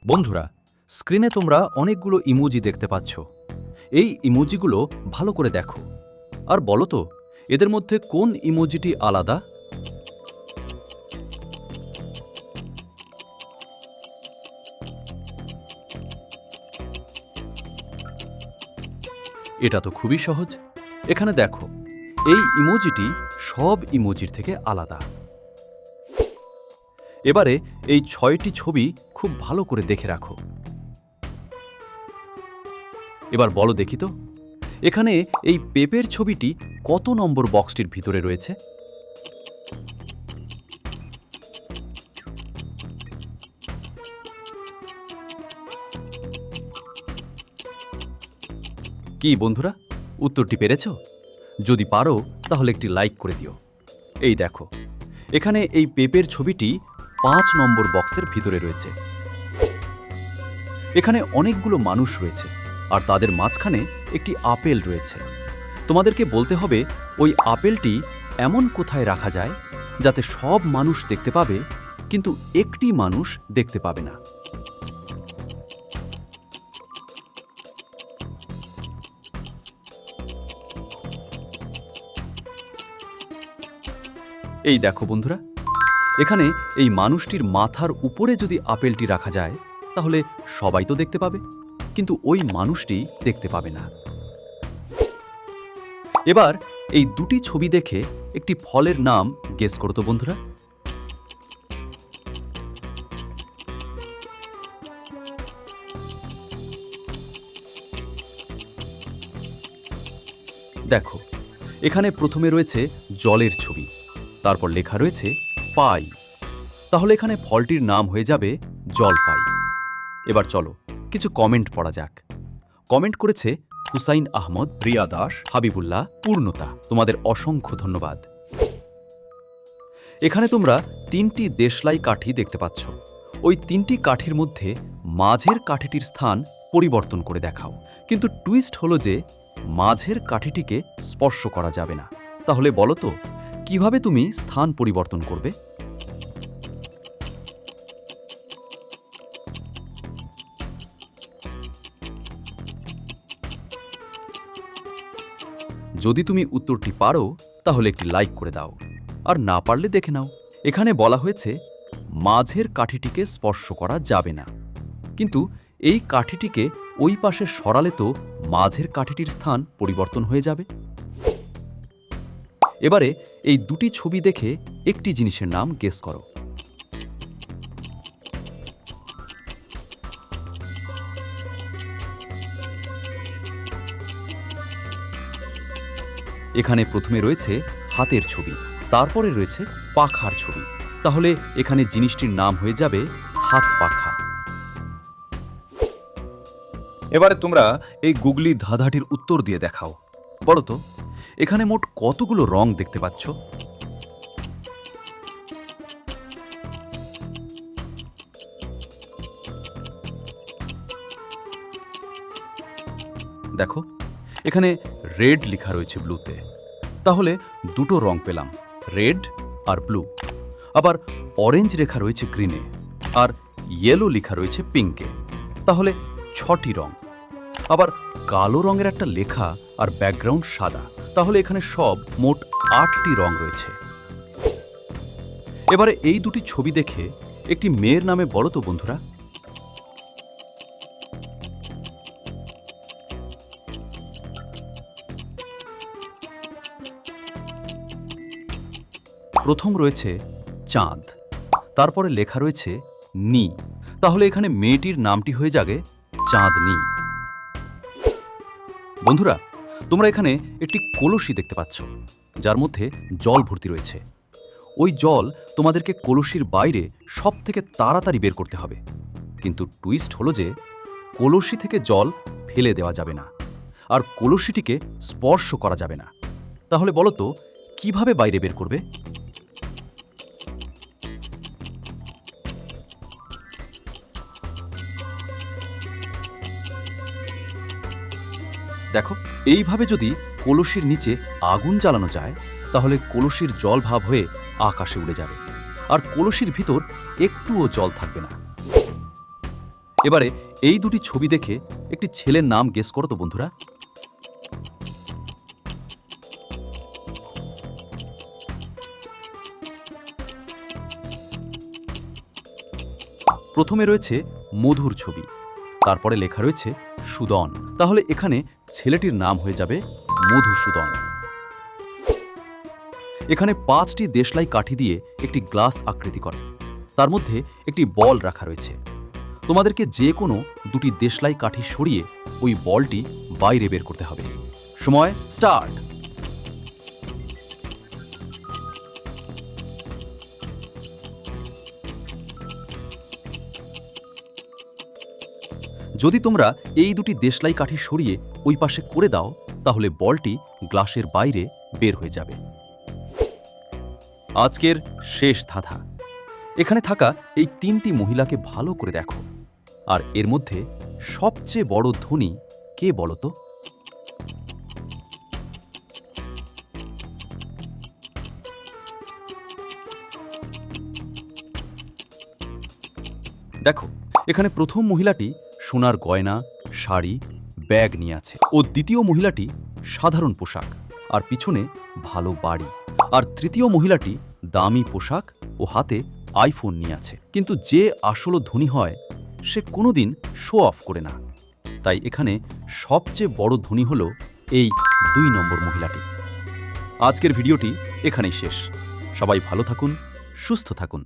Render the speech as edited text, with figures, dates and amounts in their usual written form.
বন্ধুরা, স্ক্রিনে তোমরা অনেকগুলো ইমোজি দেখতে পাচ্ছ। এই ইমোজিগুলো ভালো করে দেখো আর বলো তো এদের মধ্যে কোন ইমোজিটি আলাদা। এটা তো খুবই সহজ। এখানে দেখো, এই ইমোজিটি সব ইমোজির থেকে আলাদা। এবারে এই 6টি ছবি খুব ভালো করে দেখে রাখো। এবার বলো দেখি তো, এখানে এই পেঁপের ছবিটি কত নম্বর বক্সটির ভিতরে রয়েছে? কি বন্ধুরা, উত্তরটি পেরেছ? যদি পারো তাহলে একটি লাইক করে দিও। এই দেখো, এখানে এই পেঁপের ছবিটি 5 নম্বর বক্সের ভিতরে রয়েছে। এখানে অনেকগুলো মানুষ রয়েছে আর তাদের মাঝখানে একটি আপেল রয়েছে। তোমাদেরকে বলতে হবে ওই আপেলটি এমন কোথায় রাখা যায় যাতে সব মানুষ দেখতে পাবে কিন্তু একটি মানুষ দেখতে পাবে না। এই দেখো বন্ধুরা, এখানে এই মানুষটির মাথার উপরে যদি আপেলটি রাখা যায় তাহলে সবাই তো দেখতে পাবে, কিন্তু ওই মানুষটি দেখতে পাবে না। এবার এই দুটি ছবি দেখে একটি ফলের নাম গেস করো তো বন্ধুরা। দেখো, এখানে প্রথমে রয়েছে জলের ছবি, তারপর লেখা রয়েছে পাই। তাহলে এখানে ফলটির নাম হয়ে যাবে জলপাই। এবার চলো কিছু কমেন্ট পড়া যাক। কমেন্ট করেছে হুসাইন আহমদ, রিয়া দাস, হাবিবুল্লাহ, পূর্ণতা। তোমাদের অসংখ্য ধন্যবাদ। এখানে তোমরা 3টি দেশলাই কাঠি দেখতে পাচ্ছ। ওই 3টি কাঠির মধ্যে মাঝের কাঠিটির স্থান পরিবর্তন করে দেখাও। কিন্তু টুইস্ট হলো যে মাঝের কাঠিটিকে স্পর্শ করা যাবে না। তাহলে বলো তো কিভাবে তুমি স্থান পরিবর্তন করবে? যদি তুমি উত্তরটি পারো তাহলে একটি লাইক করে দাও, আর না পারলে দেখে নাও। এখানে বলা হয়েছে মাঝের কাঠিটিকে স্পর্শ করা যাবে না, কিন্তু এই কাঠিটিকে ওই পাশে সরালে তো মাঝের কাঠিটির স্থান পরিবর্তন হয়ে যাবে। এবারে এই দুটি ছবি দেখে একটি জিনিসের নাম গেস করো। এখানে প্রথমে রয়েছে হাতের ছবি, তারপরে রয়েছে পাখার ছবি। তাহলে এখানে জিনিসটির নাম হয়ে যাবে হাত পাখা। এবারে তোমরা এই গুগলি ধাঁধাটির উত্তর দিয়ে দেখাও। বলো তো এখানে মোট কতগুলো রং দেখতে পাচ্ছ? দেখো, এখানে রেড লেখা রয়েছে ব্লুতে। তাহলে দুটো রং পেলাম, রেড আর ব্লু। আবার অরেঞ্জ লেখা রয়েছে গ্রিনে, আর ইয়েলো লেখা রয়েছে পিঙ্কে। তাহলে 6টি রং। আবার কালো রঙের একটা লেখা আর ব্যাকগ্রাউন্ড সাদা। তাহলে এখানে সব মোট 8টি রং রয়েছে। এবারে এই দুটি ছবি দেখে একটি মেয়ের নামে বলো তো বন্ধুরা। প্রথম রয়েছে চাঁদ, তারপরে লেখা রয়েছে নি। তাহলে এখানে মেয়েটির নামটি হয়ে যাবে চাঁদনি। বন্ধুরা, তোমরা এখানে একটি কলসি দেখতে পাচ্ছ যার মধ্যে জল ভর্তি রয়েছে। ওই জল তোমাদেরকে কলসির বাইরে সব থেকে তাড়াতাড়ি বের করতে হবে। কিন্তু টুইস্ট হলো যে কলসি থেকে জল ফেলে দেওয়া যাবে না, আর কলসিটিকে স্পর্শ করা যাবে না। তাহলে বলো তো কিভাবে বাইরে বের করবে? দেখো, এইভাবে যদি কলসির নিচে আগুন জ্বালানো যায় তাহলে কলসির জল ভাব হয়ে আকাশে উড়ে যাবে, আর কলসির ভিতর একটুও জল থাকবে না। এবারে এই দুটি ছবি দেখে একটি ছেলের নাম গেস করো তো বন্ধুরা। প্রথমে রয়েছে মধুর ছবি, তারপরে লেখা রয়েছে সুদন। তাহলে এখানে ছেলেটির নাম হয়ে যাবে মধুসূদন। এখানে 5টি দেশলাই কাঠি দিয়ে একটি গ্লাস আকৃতি করে, তার মধ্যে একটি বল রাখা রয়েছে। তোমাদেরকে যে কোনো দুটি দেশলাই কাঠি সরিয়ে ওই বলটি বাইরে বের করতে হবে। সময় স্টার্ট। যদি তোমরা এই দুটি দেশলাই কাঠি সরিয়ে ওই পাশে করে দাও, তাহলে বলটি গ্লাসের বাইরে বের হয়ে যাবে। আজকের শেষ ধাঁধা। এখানে থাকা এই 3টি মহিলাকে ভালো করে দেখো, আর এর মধ্যে সবচেয়ে বড় ধনী কে বলো তো? দেখো, এখানে প্রথম মহিলাটি সোনার গয়না, শাড়ি, ব্যাগ নিয়ে আছে, ও দ্বিতীয় মহিলাটি সাধারণ পোশাক আর পিছনে ভালো বাড়ি, আর তৃতীয় মহিলাটি দামি পোশাক ও হাতে আইফোন নিয়ে আছে। কিন্তু যে আসল ধনী হয় সে কোনোদিন শো অফ করে না। তাই এখানে সবচেয়ে বড় ধনী হলো এই 2 নম্বর মহিলাটি। আজকের ভিডিওটি এখানেই শেষ। সবাই ভালো থাকুন, সুস্থ থাকুন।